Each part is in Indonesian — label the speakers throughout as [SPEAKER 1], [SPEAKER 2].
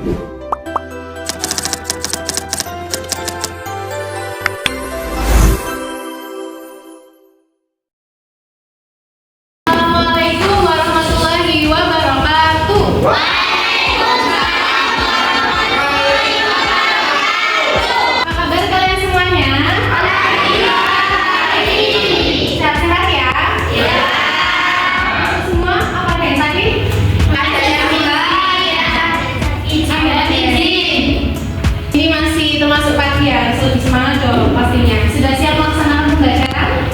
[SPEAKER 1] Assalamualaikum warahmatullahi wabarakatuh. Apa kabar kalian semuanya? Sehat-sehat ya? Semua apa ada yang sakit? Ada yang ini masih termasuk pagi ya, lebih semangat dong pastinya. Sudah siap melaksanakan pembelajaran?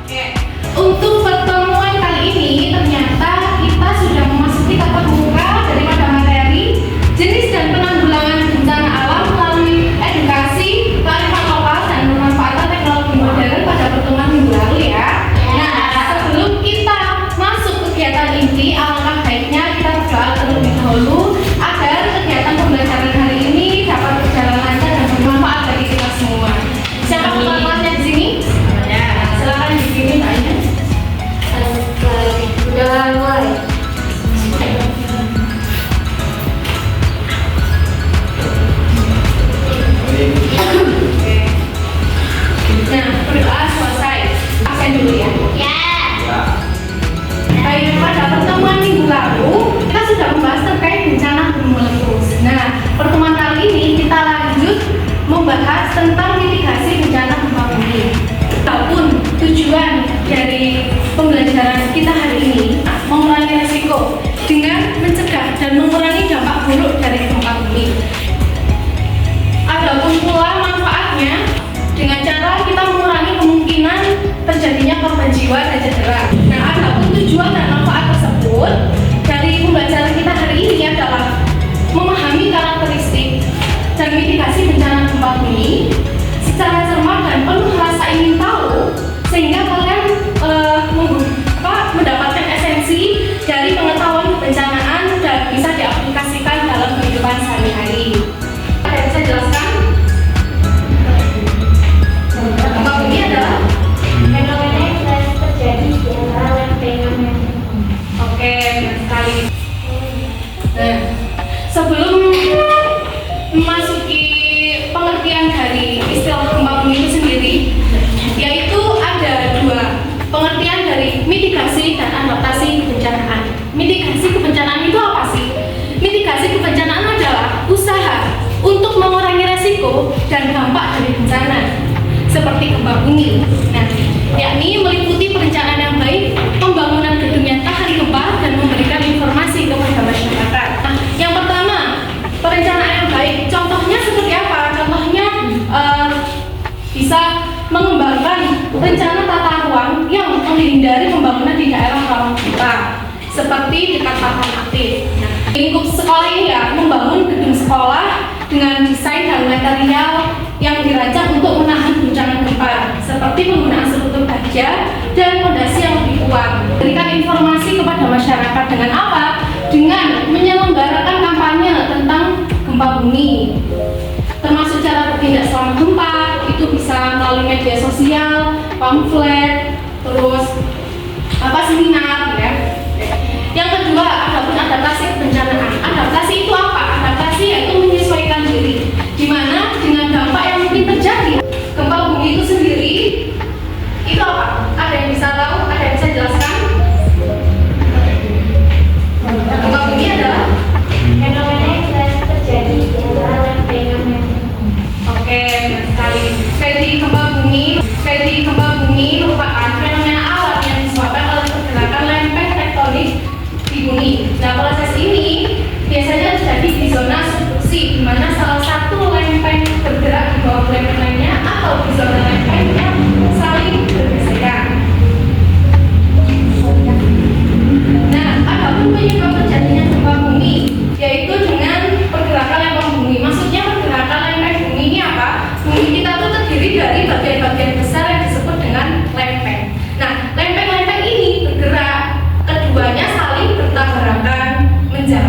[SPEAKER 1] Oke. Untuk pertemuan kali ini ternyata kita sudah memasuki tatap muka daripada materi jenis dan penanggulangan bencana alam melalui edukasi, kearifan lokal dan pemanfaatan teknologi modern pada pertemuan minggu lalu ya. Nah, sebelum kita masuk kegiatan inti, alangkah baiknya kita berdoa terlebih dahulu agar kegiatan pembelajaran hari ini dapat berjalan lancar dan bermanfaat bagi kita semua. Siapa ketua kelasnya di sini? Ya, silakan di sini tanya. Udah mulai. Nah, berdoa selesai. Absen dulu ya. Baik, pada pertemuan minggu lalu kita sudah membahas terkait bencana gunung meletus. Nah, pertemuan kali ini kita lanjut membahas tentang mitigasi bencana gempa bumi. Walaupun tujuan dari pembelajaran kita hari ini mengurangi risiko dengan mencegah dan mengurangi dampak buruk dari gempa bumi. Adapun pula manfaatnya dengan cara kita mengurangi kemungkinan terjadinya korban jiwa dan cedera. Nah, adapun tujuan dan manfaat tersebut dari pembelajaran kita hari ini adalah memahami karakteristik dan mitigasi bencana gempa bumi secara cermat dan penuh rasa ingin tahu, sehingga kalian mendapatkan esensi dari pengetahuan kebencanaan dan bisa diaplikasikan dalam kehidupan sehari-hari. Ada yang bisa jelaskan? Gempa bumi adalah fenomena yang sering terjadi di antara lempeng dan lempeng. Oke, benar sekali. Nah, sebelum memasuki pengertian dari istilah gempa bumi itu sendiri, yaitu ada dua pengertian dari mitigasi dan adaptasi kebencanaan. Mitigasi kebencanaan itu apa sih? Mitigasi kebencanaan adalah usaha untuk mengurangi resiko dan dampak dari bencana seperti gempa bumi. Nah, yakni meliputi perencanaan yang baik, pembangunan gedung yang tahan gempa dan memberikan informasi kepada masyarakat. Nah, yang pertama, perencanaan yang baik. Contohnya seperti apa? Contohnya bisa mengembangkan rencana tata ruang yang menghindari pembangunan di daerah rawan gempa, seperti dekat papan aktif. Nah, lingkup sekolah ini ya, membangun gedung sekolah dengan desain dan material yang dirancang untuk menahan guncangan gempa, seperti penggunaan struktur baja dan fondasi yang lebih kuat. Berikan informasi kepada masyarakat dengan apa? Dengan menyelenggarakan kampanye tentang gempa bumi, termasuk cara bertindak selama gempa. Itu bisa melalui media sosial, pamflet, terus seminar ya. Yang kedua, adapun adaptasi kebencanaan. Adaptasi itu apa? Adaptasi yaitu menyesuaikan diri, di mana dengan dampak yang mungkin terjadi gempa bumi itu sendiri itu apa? Ada yang bisa tahu? Ada yang bisa jelaskan? Gempa bumi adalah fenomena yang sering terjadi di antara lempeng dan lempeng. Oke, benar sekali. Jadi gempa bumi merupakan fenomena alam yang disebabkan oleh pergerakan lempeng tektonik di bumi. Nah, proses ini biasanya terjadi di zona subduksi, di mana salah satu lempeng bergerak di bawah lempeng lainnya, atau di zona lempeng yang saling bergesekan. Nah, adapun penyebab terjadinya gempa bumi yaitu dengan pergerakan lempeng bumi. Maksudnya pergerakan lempeng bumi ini apa? Bumi kita tuh terdiri dari bagian-bagian besar yang disebut dengan lempeng. Nah, lempeng-lempeng ini bergerak, keduanya saling bertabrakan menjadi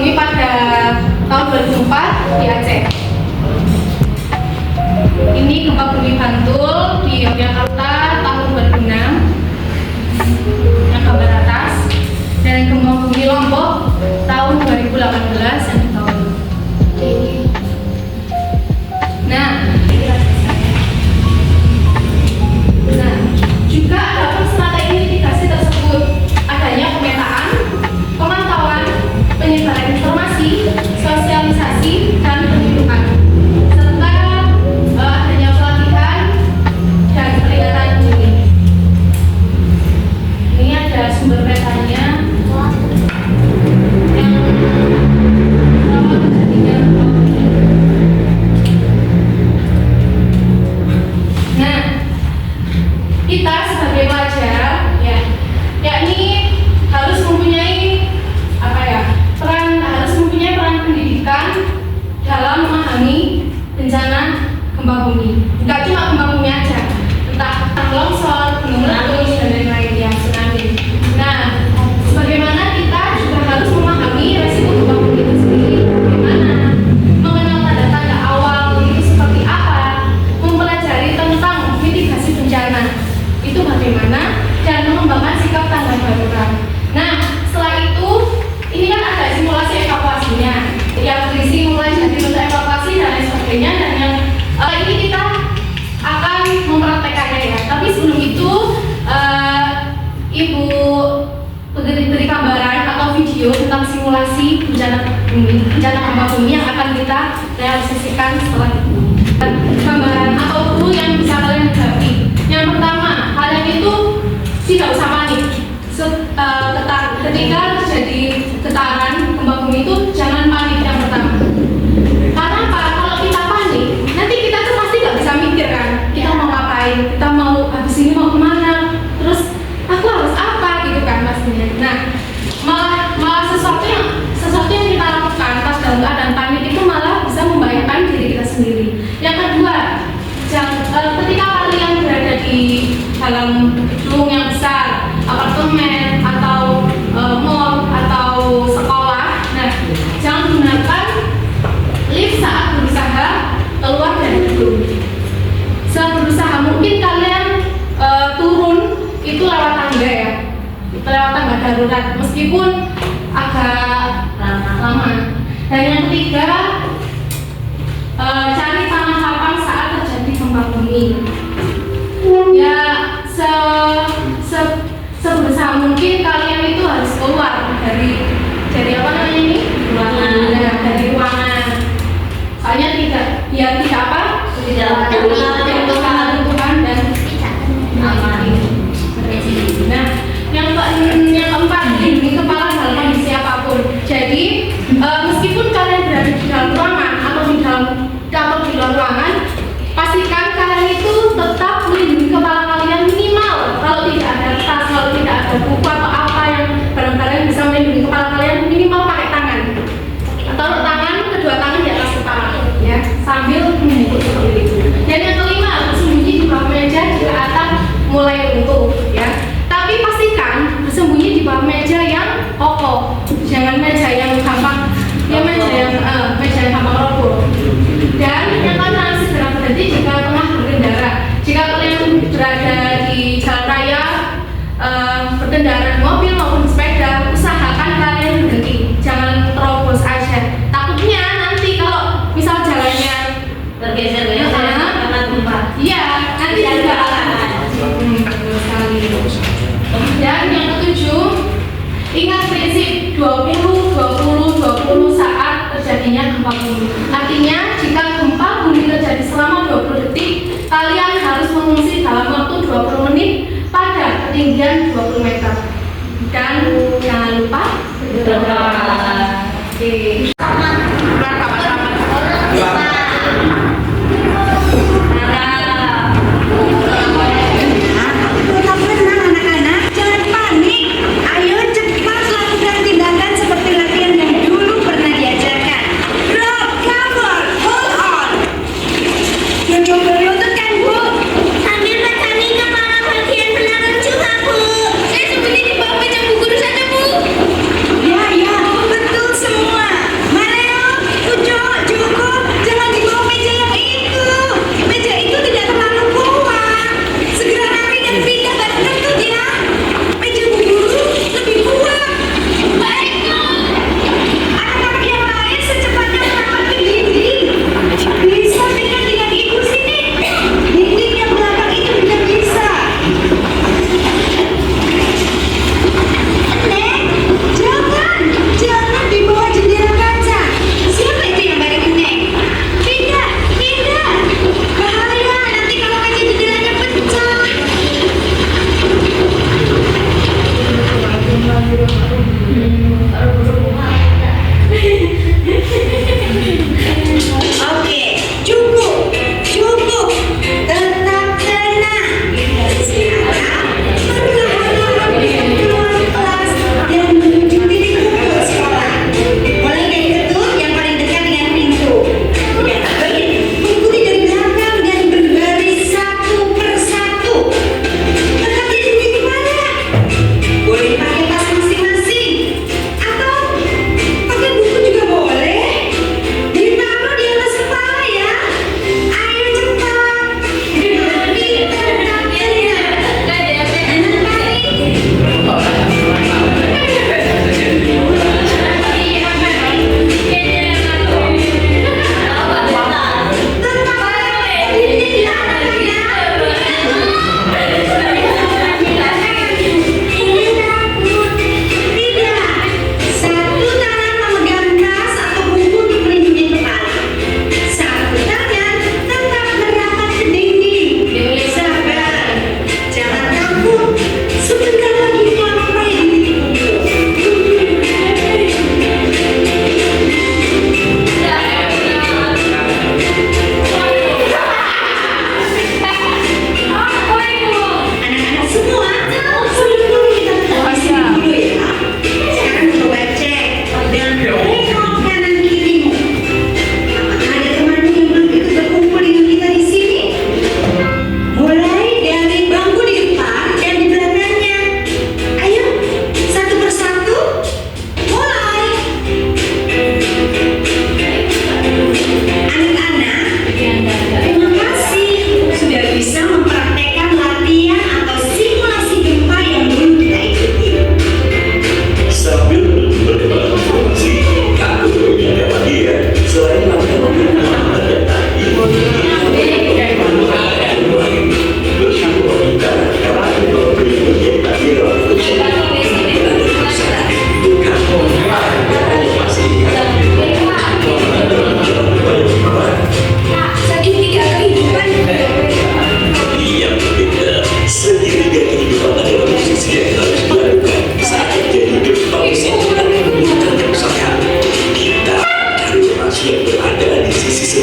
[SPEAKER 1] bumi pada tahun 2004 di Aceh. Ini gempa bumi Bantul di Yogyakarta tahun 2006 yang gambar atas, dan gempa bumi Lombok tahun 2018 yang di tahun ini. Nah, juga dalam strategi mitigasi tersebut adanya pemetaan, pemantauan, penyebaran informasi, sosialisasi, dan penunjukan, serta adanya pelatihan dan peringatan dini. Ini ada sumber petanya yang rawan terjadinya. Nah, kita sebagai pelajar ya, yakni harus mempunyai peran pendidikan dalam memahami bencana gempa bumi. Enggak cuma gempa bumi aja, entah longsor, gunung meletus, dan lain-lain ya, tsunami. Nah, sebagaimana kita juga harus memahami resiko gempa bumi itu sendiri, bagaimana mengenal tanda-tanda awal itu seperti apa, mempelajari tentang mitigasi bencana itu bagaimana, dan mengembangkan sikap tanggap darurat. Nah, setelah itu ini kan ada simulasi evakuasinya yang berisi mulai dari rute evakuasi dan lain sebagainya, dan yang ini kita akan mempraktekannya ya. Tapi sebelum itu Ibu beri gambaran atau video tentang simulasi bencana gempa bumi yang akan kita realisasikan setelah itu. Gambaran atau dulu yang bisa kalian hadapi. Yang pertama, kalian itu tidak usah panik. Ketika terjadi getaran gempa bumi itu jangan panik yang pertama. Karena apa? Kalau kita panik, nanti kita tuh pasti nggak bisa mikir kan. Kita mau ngapain? Kita mau habis ini mau kemana? Terus aku harus apa gitu kan pastinya. Nah, malah sesuatu yang kita lakukan pas dalam keadaan panik itu malah bisa membahayakan diri kita sendiri. Yang kedua, ketika kalian berada di dalam gedung yang besar, apartemen atau mall atau sekolah, nah jangan gunakan lift saat berusaha keluar dari gedung. Seberusaha mungkin kalian turun itu lewat tangga ya, lewat tangga darurat, meskipun agak lama. Dan yang ketiga, cari tanah lapang saat terjadi gempa bumi. Ya, seberusaha mungkin kalian itu harus keluar dari apa namanya ini? Ruangan. Ya, dari ruangan. Soalnya tidak apa? Tidak menentukan dan aman. Nah, yang keempat, lindungi kepala dalam kondisi apapun. Jadi, meskipun kalian berada di dalam ruangan atau di luar ruangan, pastikan kalian itu tetap melindungi kepala kalian minimal. Kalau tidak ada tas, kalau tidak ada buku atau apa yang barangkali yang bisa melindungi kepala kalian, minimal pakai tangan. Taruh tangan, kedua tangan di atas kepala, ya, sambil membungkuk seperti itu. Dan yang kelima, bersembunyi di bawah meja jika atap mulai runtuh, ya. Tapi pastikan bersembunyi di bawah meja yang kokoh, jangan meja yang gampang, ya meja yang gampang roboh. Dan yang keenam, segera berhenti jika tengah berkendara. Jika kalian berada di jalan raya, berkendara mobil maupun sepeda, usahakan kalian berhenti, jangan terobos aja. Takutnya nanti kalau misal jalannya bergeser karena gempa, iya nanti juga betul sekali. Dan yang ketujuh, ingat prinsip 20-20-20 saat terjadinya gempa bumi. Artinya jika gempa bumi terjadi selama 20 detik, kalian harus mengungsi dalam waktu 20 menit pada ketinggian 20 meter. Dan jangan lupa berdoa. Oke.
[SPEAKER 2] Semua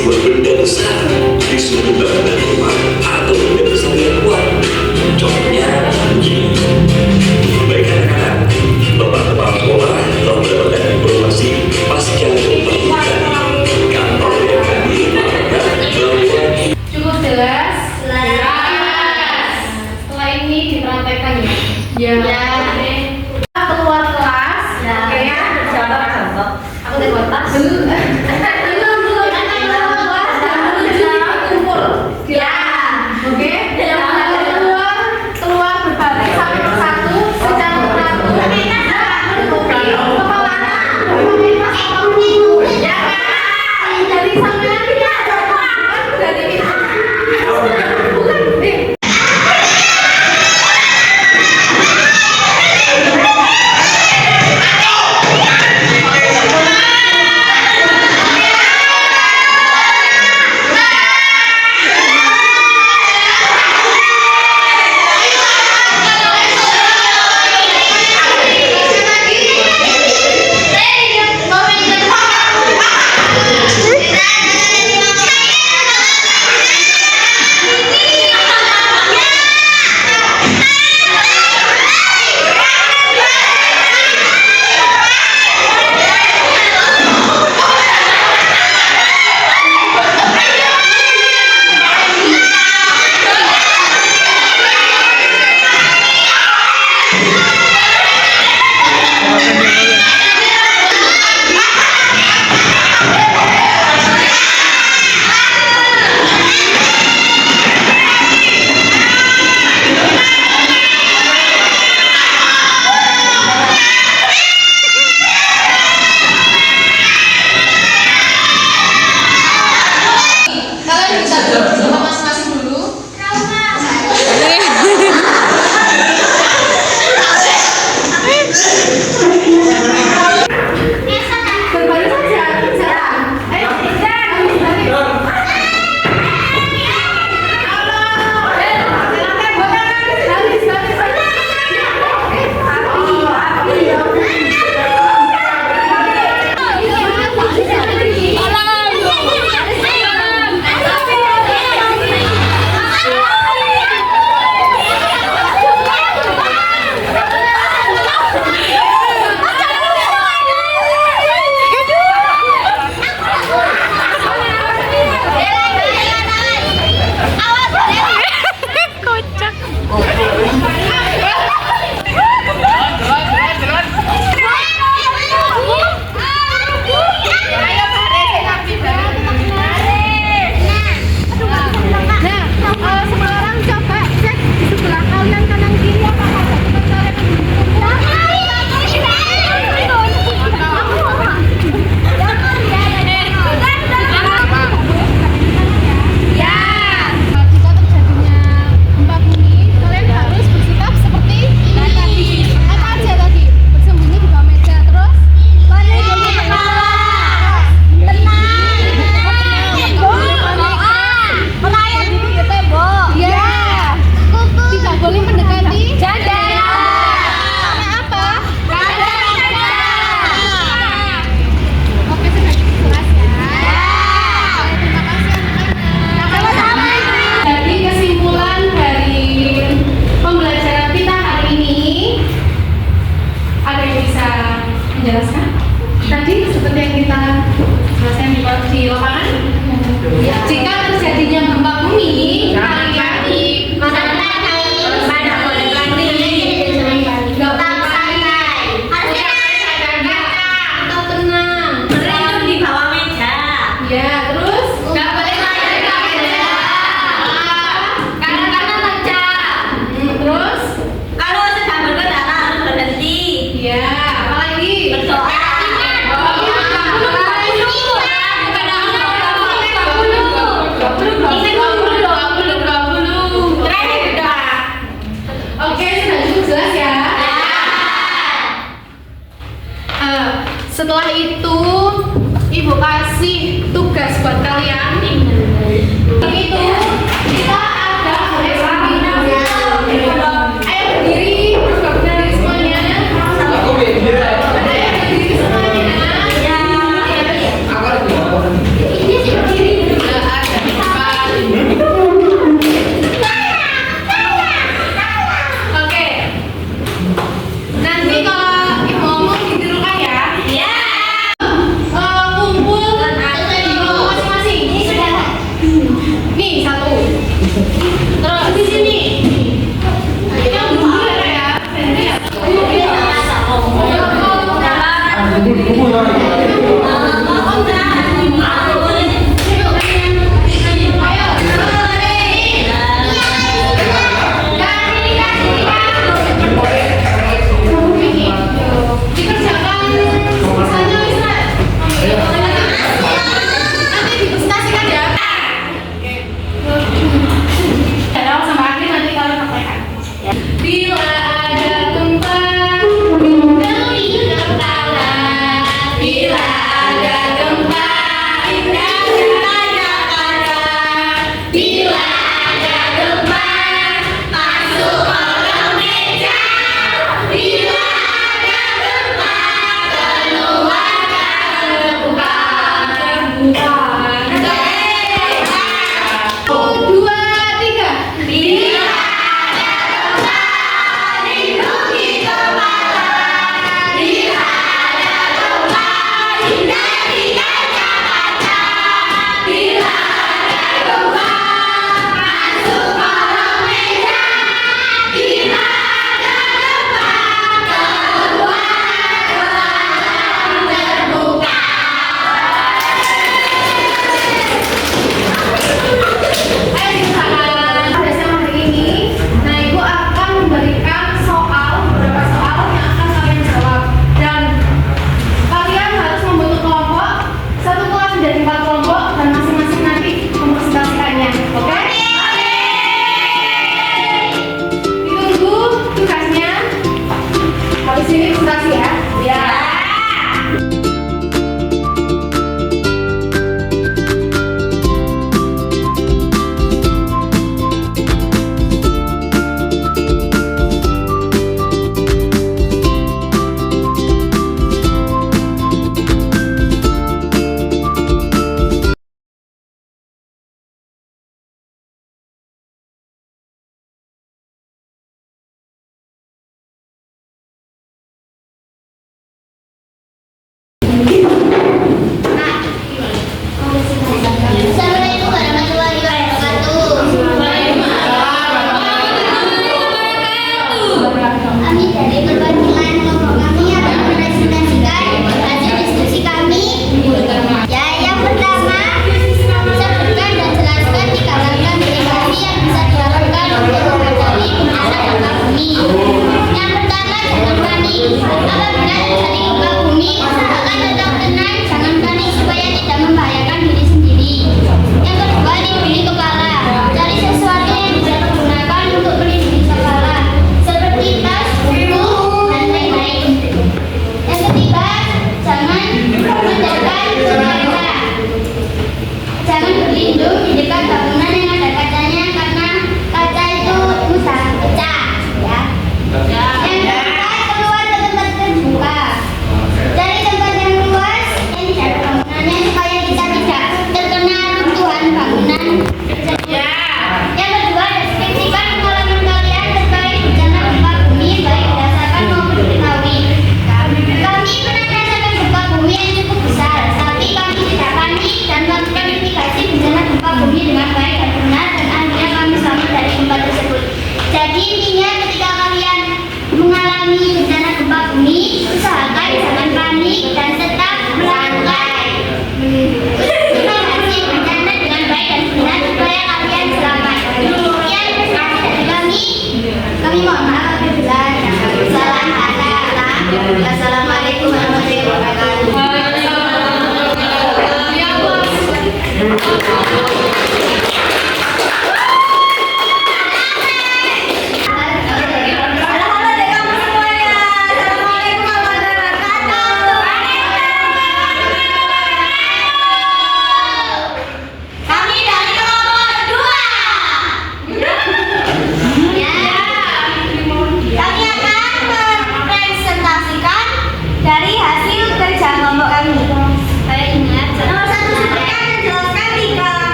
[SPEAKER 2] sebuah benda besar di sudut bangunan rumah atau benda besar yang kuat. Contohnya begini. Baik anak-anak, Bapak kepala sekolah telah mendapatkan informasi pasca gempa tadi. Kantor BMKG mengatakan bahwa
[SPEAKER 1] Cukup jelas? Jelas. Setelah ini dipraktekkan ya? Ya. Oke. Kita keluar kelas. Oke ya? Contoh. Aku udah buat tas. Belum. Ya. Oke. Keluar berbaris satu persatu secara teratur. Ya. Dari sampean ya. Dari bukan. Oke.